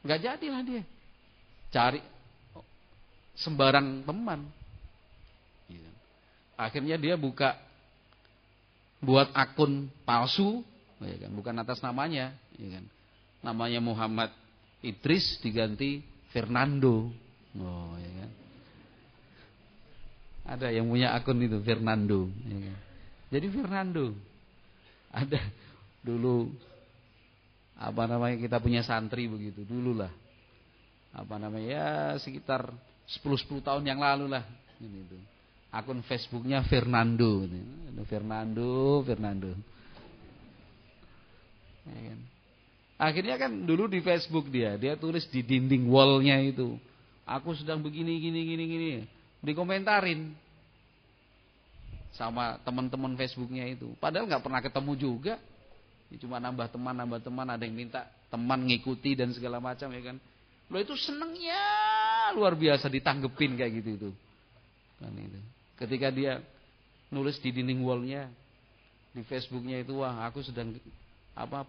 Nggak jadilah dia. Cari sembarang teman. Akhirnya dia buat akun palsu, ya kan? Bukan atas namanya, ya kan? Namanya Muhammad Idris diganti Fernando. Oh, ya kan? Ada yang punya akun itu Fernando, ya kan? Jadi Fernando ada dulu kita punya santri begitu dulu lah. Ya sekitar 10 tahun yang lalu lah ini itu. Akun Facebooknya Fernando. Fernando. Ya kan? Akhirnya kan dulu di Facebook dia tulis di dinding wallnya itu, aku sedang begini gini. Dikomentarin sama teman-teman Facebooknya itu. Padahal nggak pernah ketemu juga. Cuma nambah teman, ada yang minta teman ngikuti dan segala macam ya kan. Lo itu senengnya luar biasa ditanggepin kayak gitu itu. Kan itu. Ketika dia nulis di dinding wallnya di Facebooknya itu, wah aku sedang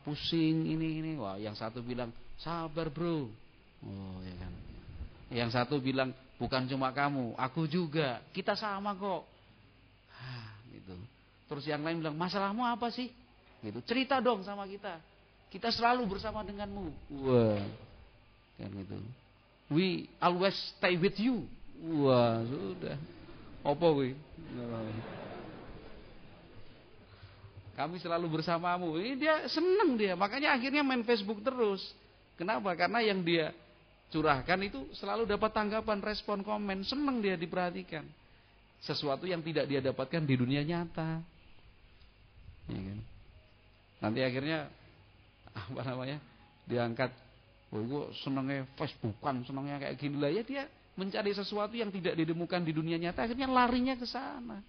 pusing ini. Wah, yang satu bilang sabar bro. Oh ya kan. Yang satu bilang bukan cuma kamu, aku juga, kita sama kok. Gitu. Terus yang lain bilang masalahmu apa sih? Gitu. Cerita dong sama kita. Kita selalu bersama denganmu. Wah. Kan gitu. We always stay with you. Wah, sudah. Apa kuwi? Kami selalu bersamamu. Ini dia senang dia. Makanya akhirnya main Facebook terus. Kenapa? Karena yang dia curahkan itu selalu dapat tanggapan, respon, komen. Senang dia diperhatikan. Sesuatu yang tidak dia dapatkan di dunia nyata. Ya kan? Nanti akhirnya diangkat. Oh, gue senangnya Facebookan, senangnya kayak gini lah. Ya dia mencari sesuatu yang tidak ditemukan di dunia nyata, akhirnya larinya ke sana.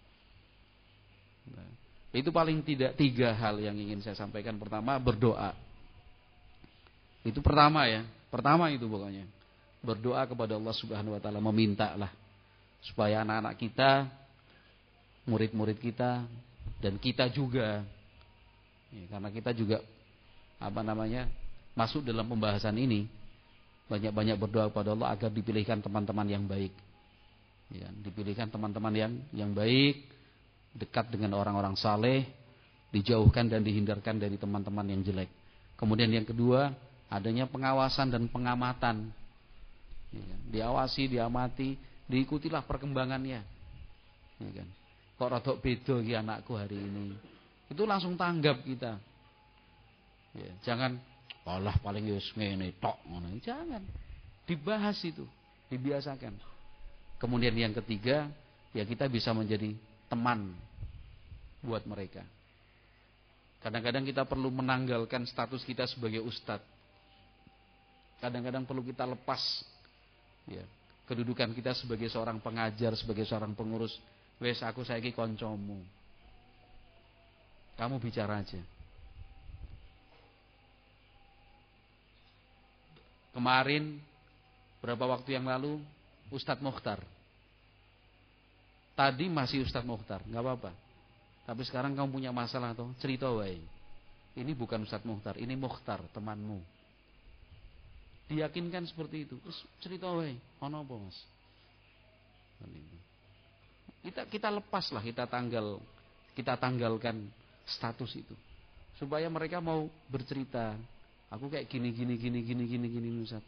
Nah, itu paling tidak 3 hal yang ingin saya sampaikan. Pertama, berdoa. Itu pertama ya. Pertama itu pokoknya. Berdoa kepada Allah Subhanahu wa taala, memintalah supaya anak-anak kita, murid-murid kita dan kita juga, ya, karena kita juga masuk dalam pembahasan ini, banyak-banyak berdoa kepada Allah agar dipilihkan teman-teman yang baik, ya, dipilihkan teman-teman yang baik, dekat dengan orang-orang saleh, dijauhkan dan dihindarkan dari teman-teman yang jelek. Kemudian yang kedua, adanya pengawasan dan pengamatan, ya, diawasi, diamati, diikutilah perkembangannya, ya kan? Kok rodok beda ki anakku hari ini, itu langsung tanggap kita, ya, jangan Allah paling wis ngene tok ngono. Jangan. Dibahas itu, dibiasakan. Kemudian yang ketiga, ya kita bisa menjadi teman buat mereka. Kadang-kadang kita perlu menanggalkan status kita sebagai ustadz. Kadang-kadang perlu kita lepas, ya, kedudukan kita sebagai seorang pengajar, sebagai seorang pengurus. Wes aku saiki koncomu. Kamu bicara aja. Kemarin berapa waktu yang lalu Ustadz Mokhtar. Tadi masih Ustadz Mokhtar, nggak apa-apa. Tapi sekarang kamu punya masalah toh, cerita wae. Ini bukan Ustadz Mokhtar, ini Mokhtar temanmu. Diyakinkan seperti itu. Terus cerita wae, ono apa Mas? Kita lepaslah, kita tanggalkan status itu. Supaya mereka mau bercerita. Aku kayak gini Ustaz.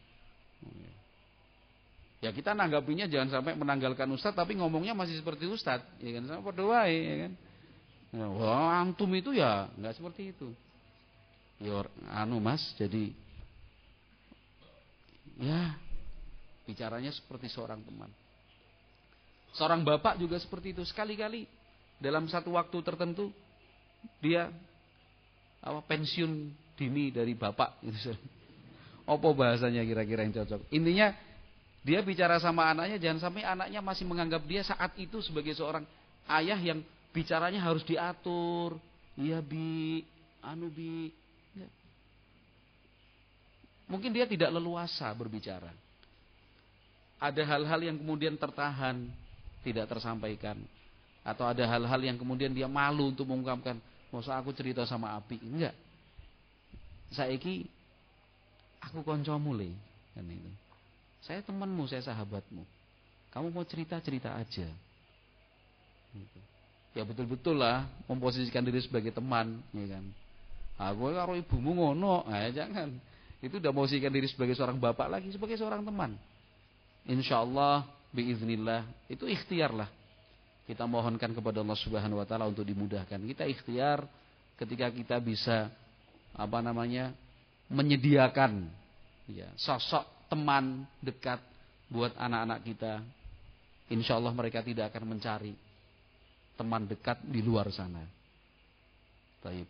Ya kita nanggapinya jangan sampai menanggalkan Ustaz tapi ngomongnya masih seperti Ustaz, ya kan? Sama padha wae, ya kan? Ya, wah, antum itu ya enggak seperti itu. Ya Mas, jadi ya bicaranya seperti seorang teman. Seorang bapak juga seperti itu. Sekali-kali dalam satu waktu tertentu dia pensiun dini dari bapak gitu. Apa bahasanya kira-kira yang cocok? Intinya dia bicara sama anaknya, jangan sampai anaknya masih menganggap dia saat itu sebagai seorang ayah yang bicaranya harus diatur. Iya bi, bi. Ya. Mungkin dia tidak leluasa berbicara. Ada hal-hal yang kemudian tertahan, tidak tersampaikan. Atau ada hal-hal yang kemudian dia malu untuk mengungkapkan. Masa aku cerita sama Abi? Enggak. Saiki aku koncomu le, kan itu. Saya temanmu, saya sahabatmu. Kamu mau cerita-cerita aja. Gitu. Ya betul-betul lah memposisikan diri sebagai teman, ya kan. Aku karo ibumu ngono, jangan. Itu udah memposisikan diri sebagai seorang bapak lagi, sebagai seorang teman. Insyaallah biiznillah itu ikhtiar lah. Kita mohonkan kepada Allah Subhanahu wa taala untuk dimudahkan. Kita ikhtiar ketika kita bisa menyediakan ya, sosok teman dekat buat anak-anak kita. Insyaallah mereka tidak akan mencari teman dekat di luar sana. Baik.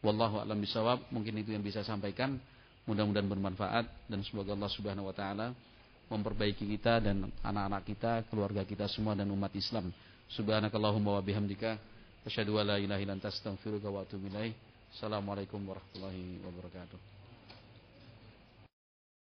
Wallahu a'lam bishawab. Mungkin itu yang bisa sampaikan. Mudah-mudahan bermanfaat dan semoga Allah Subhanahu wa taala memperbaiki kita dan anak-anak kita, keluarga kita semua dan umat Islam. Subhanakallahumma wa bihamdika asyhadu an la ilaha illa anta astaghfiruka wa atubu ilaik. Assalamualaikum warahmatullahi wabarakatuh.